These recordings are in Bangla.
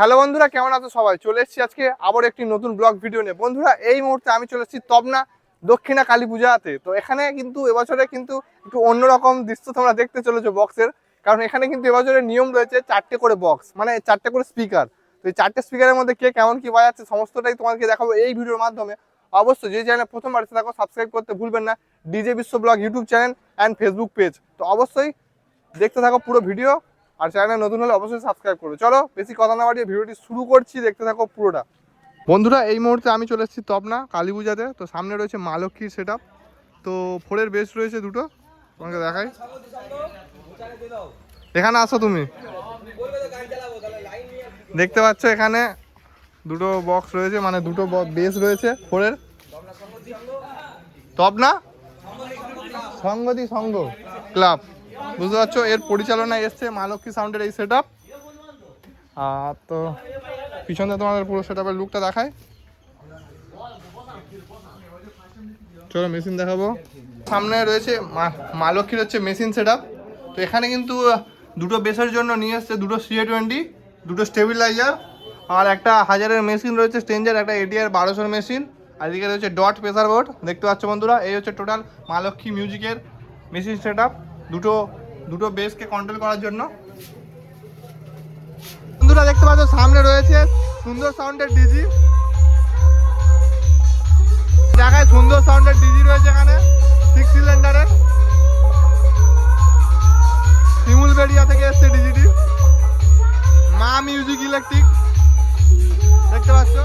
হ্যালো বন্ধুরা, কেমন আছো সবাই? চলে এসেছি আজকে আবার একটি নতুন ব্লগ ভিডিও নিয়ে। বন্ধুরা, এই মুহূর্তে আমি চলে এসেছি তবনা দক্ষিণা কালী পূজাতে। তো এখানে কিন্তু এবছরে কিন্তু একটু অন্যরকম দৃশ্য তোমরা দেখতে চলেছো বক্সের। কারণ এখানে কিন্তু এবছরের নিয়ম রয়েছে 4টে করে বক্স, মানে 4টে করে স্পিকার। তো এই 4টে স্পিকারের মধ্যে কে কেমন কি বাজাচ্ছে সমস্তটাই তোমাকে দেখাবো এই ভিডিওর মাধ্যমে। অবশ্যই যে চ্যানেলে প্রথমবার এসে থাকো সাবস্ক্রাইব করতে ভুলবেন না, ডিজে বিশ্ব blog YouTube channel and Facebook page. তো অবশ্যই দেখতে থাকো পুরো ভিডিও, আর চ্যানেলে নতুন হলে অবশ্যই সাবস্ক্রাইব করবে। চলো বেশি কথা না বাড়িয়ে ভিডিওটি শুরু করছি, দেখতে থাকো পুরোটা। বন্ধুরা, এই মুহূর্তে আমি চলে এসেছি তবনা কালী পূজাতে। তো সামনে রয়েছে মা লক্ষ্মীর সেট আপ। তো ফোরের বেস রয়েছে দুটো, তোমাকে দেখাই। এখানে আসো, তুমি দেখতে পাচ্ছ এখানে দুটো বক্স রয়েছে, মানে দুটো বেস রয়েছে ফোরের। তবনা সংগতি সংঘ ক্লাব, বুঝতে পারছো, এর পরিচালনায় এসছে মা লক্ষ্মী সাউন্ডের এই সেট আপ। আর তো পিছনে তোমাদের পুরো সেট আপের লুকটা দেখায়। চলো মেশিন দেখাবো। সামনে রয়েছে মা লক্ষ্মীর হচ্ছে মেশিন সেট আপ। তো এখানে কিন্তু দুটো বেসের জন্য নিয়ে এসছে দুটো CA20, দুটো স্টেবিলাইজার, আর একটা 1000-এর মেশিন রয়েছে স্টেঞ্জার, একটা ATR 1200-এর মেশিন, আর এদিকে রয়েছে ডট প্রেসার বোর্ড। দেখতে পাচ্ছ বন্ধুরা, এই হচ্ছে টোটাল মা লক্ষ্মী মিউজিকের মেশিন সেট আপ, দুটো বেসকে কন্ট্রোল করার জন্য। বন্ধুরা দেখতে পাচ্ছ সামনে রয়েছে সুন্দর সাউন্ডের ডিজি। দেখায় সুন্দর সাউন্ডের ডিজি রয়েছে এখানে 6 সিলিন্ডারের। শিমুলবেড়িয়া থেকে এসছে ডিজিটি, মা মিউজিক ইলেকট্রিক। দেখতে পাচ্ছ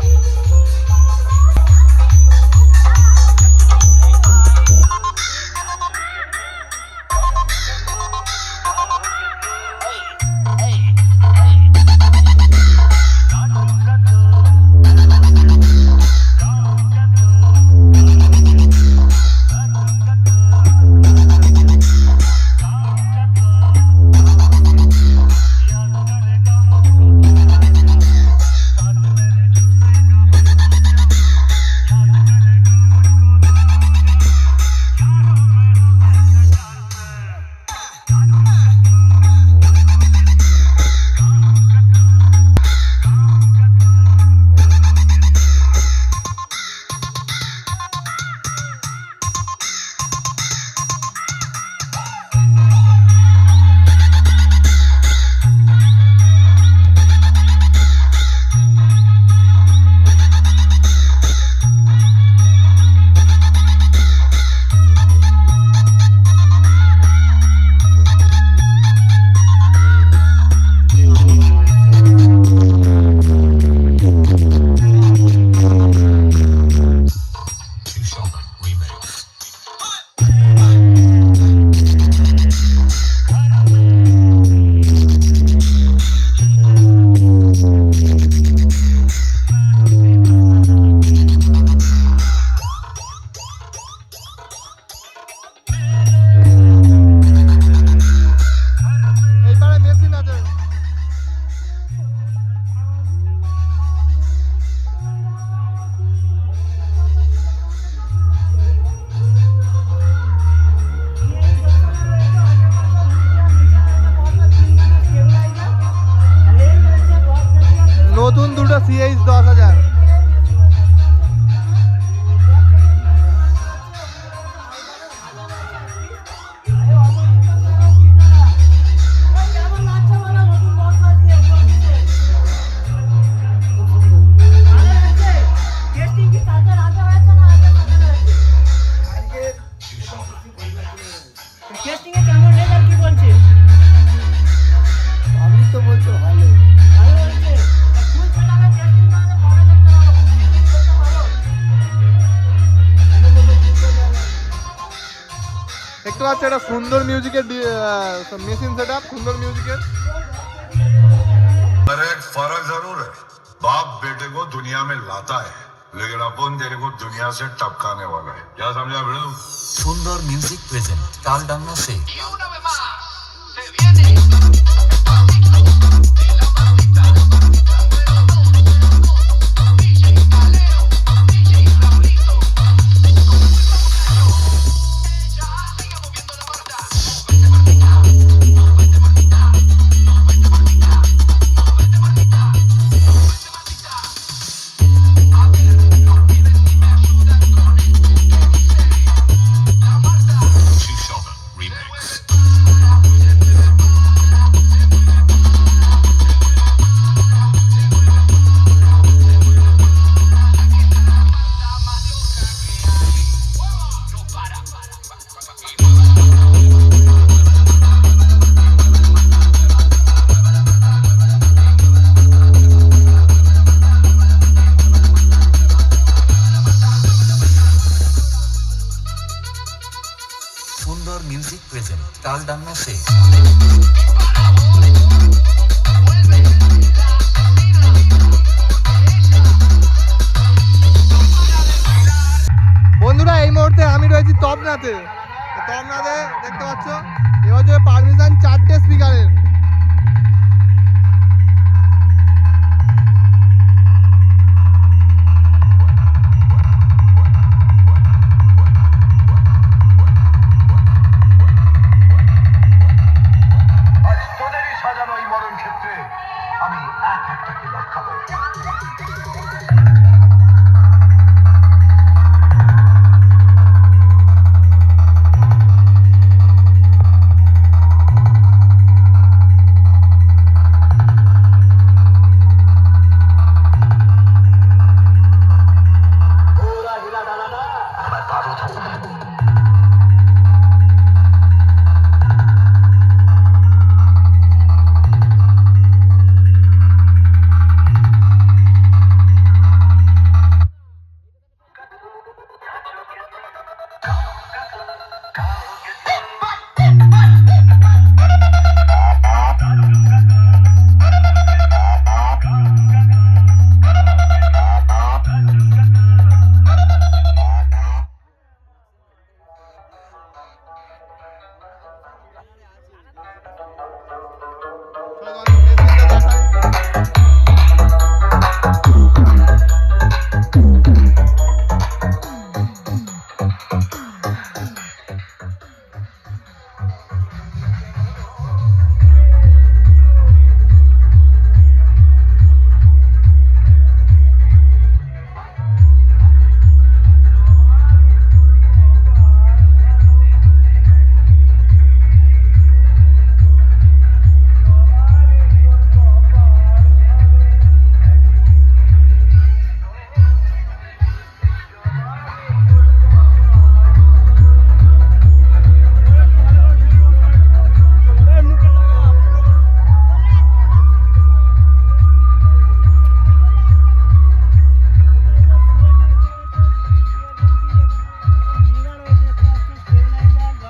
নতুন দুটো CH 10,000। দেখতে পাচ্ছ এটা সুন্দর মিউজিকের মেশিন সেট আপ, সুন্দর মিউজিকের। एक फर्क जरूर है, बाप बेटे को दुनिया में लाता है, लेकिन अपन तेरे को दुनिया से टपकाने वाला है। क्या समझा बेड़ू? सुंदर म्यूजिक प्रेजेंट तालडांगा से তালডাঙ্গা সে বন্ধুরা এই মুহূর্তে আমি রয়েছি তবনাতে। তবনাতে দেখতে পাচ্ছ এবছর পারমিশন 4টে স্পিকারের। আজ তোদেরই সাজানো এই মরণ ক্ষেত্রে আমি এক একটাকে লটকাবো। मैं बारूद हूँ।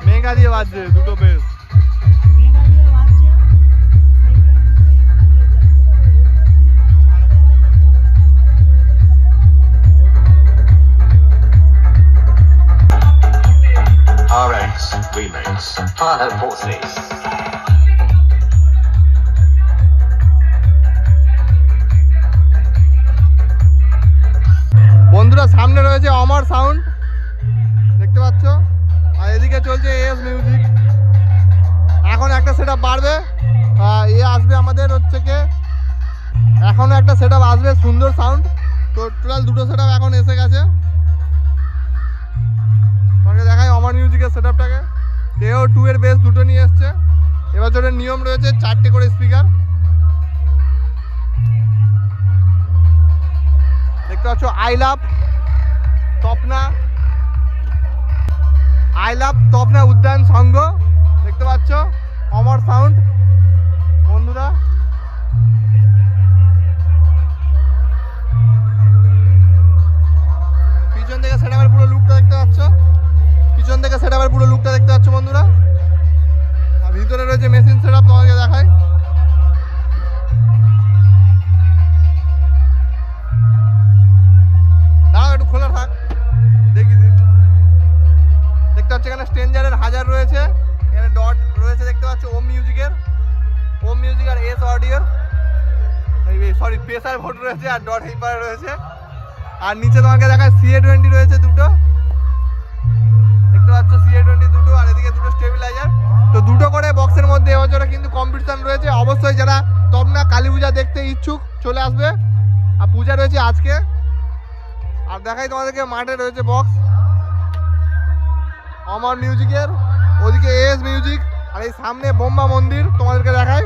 মেগা দিয়ে বাজছে দুটো বেশ। RX Remix Final Forces বন্ধুরা সামনে রয়েছে অমর সাউন্ড দেখতে পাচ্ছ, আর এদিকে চলছে এস মিউজিক। এখন একটা সেটআপ বাড়বে, এ আসবে আমাদের হচ্ছে কি এখনো একটা সেটআপ আসবে সুন্দর সাউন্ড। তো টোটাল দুটো সেটআপ এখন এসে গেছে। তোমাকে দেখাই অমর মিউজিকের সেটআপটাকে। তেও 2 এর বেস দুটো নিয়ে এসছে। এবছরের নিয়ম রয়েছে 4টে করে স্পিকার। দেখতে পাচ্ছ আই লাভ তপনা উদ্যান সংঘ দেখতে পাচ্ছ অমর সাউন্ড বন্ধুরা। পিছন থেকে সেটআপের পুরো লুকটা দেখতে পাচ্ছ বন্ধুরা। আর ভিতরে রয়েছে মেশিন সেটআপ, তোমাকে দেখাই। দাঁড়াও একটু খোলা থাক দেখি দিন। দেখতে পাচ্ছ এখানে স্ট্রেঞ্জারের 1000 রয়েছে, এখানে ডট রয়েছে দেখতে পাচ্ছ ওম মিউজিক আর এস অডিও সরি প্রেসার ভোট রয়েছে আর ডট হিপার রয়েছে। আর নিচে তোমাকে দেখায় CA20 রয়েছে দুটো দেখতে পাচ্ছ, CA20 দুটো, আর এদিকে দুটো স্টেবিলাইজার। তো দুটো করে বক্সের মধ্যে এবছরে কিন্তু কম্পিটিশন রয়েছে। অবশ্যই যারা তবনা কালী পূজা দেখতে ইচ্ছুক চলে আসবে। আর পূজা রয়েছে আজকে। আর দেখাই তোমাদেরকে মাঠে রয়েছে বক্স অমর মিউজিকের, ওদিকে এস মিউজিক, আর এই সামনে বোম্বা মন্দির তোমাদেরকে দেখাই।